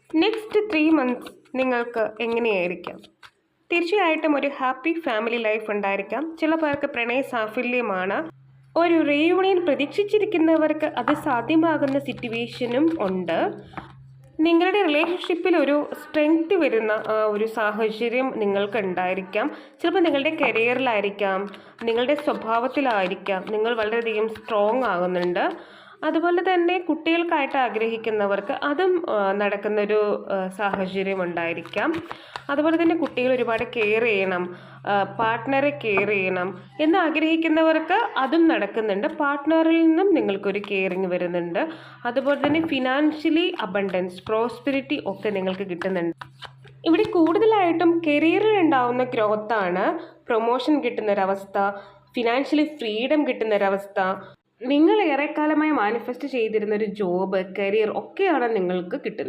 Next 3 months നിങ്ങൾക്ക് എങ്ങനെയായിരിക്കാം? തീർച്ചയായിട്ടും ഒരു ഹാപ്പി ഫാമിലി ലൈഫ് ഉണ്ടായിരിക്കാം. ചില പേർക്ക് പ്രണയ സാഫല്യമാണ്. ഒരു റീയൂണിയൻ പ്രതീക്ഷിച്ചിരിക്കുന്നവർക്ക് അത് സാധ്യമാകുന്ന സിറ്റുവേഷനും ഉണ്ട്. നിങ്ങളുടെ റിലേഷൻഷിപ്പിൽ ഒരു സ്ട്രെങ്ത് വരുന്ന ഒരു സാഹചര്യം നിങ്ങൾക്ക് ഉണ്ടായിരിക്കാം. ചിലപ്പോൾ നിങ്ങളുടെ കരിയറിലായിരിക്കാം, നിങ്ങളുടെ സ്വഭാവത്തിലായിരിക്കാം നിങ്ങൾ വളരെയധികം സ്ട്രോങ് ആകുന്നുണ്ട്. അതുപോലെ തന്നെ കുട്ടികൾക്കായിട്ട് ആഗ്രഹിക്കുന്നവർക്ക് അതും നടക്കുന്നൊരു സാഹചര്യം ഉണ്ടായിരിക്കാം. അതുപോലെ തന്നെ കുട്ടികൾ ഒരുപാട് കെയർ ചെയ്യണം, പാർട്ട്ണറെ കെയർ ചെയ്യണം എന്ന് ആഗ്രഹിക്കുന്നവർക്ക് അതും നടക്കുന്നുണ്ട്. പാർട്ട്ണറിൽ നിന്നും നിങ്ങൾക്കൊരു കെയറിങ് വരുന്നുണ്ട്. അതുപോലെ തന്നെ ഫിനാൻഷ്യലി അബണ്ടൻസ്, പ്രോസ്പെരിറ്റി ഒക്കെ നിങ്ങൾക്ക് കിട്ടുന്നുണ്ട്. ഇവിടെ കൂടുതലായിട്ടും കരിയറിൽ ഉണ്ടാവുന്ന ഗ്രോത്താണ്, പ്രൊമോഷൻ കിട്ടുന്നൊരവസ്ഥ, ഫിനാൻഷ്യലി ഫ്രീഡം കിട്ടുന്നൊരവസ്ഥ, നിങ്ങൾ ഏറെക്കാലമായി മാനിഫെസ്റ്റ് ചെയ്തിരുന്ന ഒരു ജോബ്, കരിയർ ഒക്കെയാണ് നിങ്ങൾക്ക് കിട്ടുന്നത്.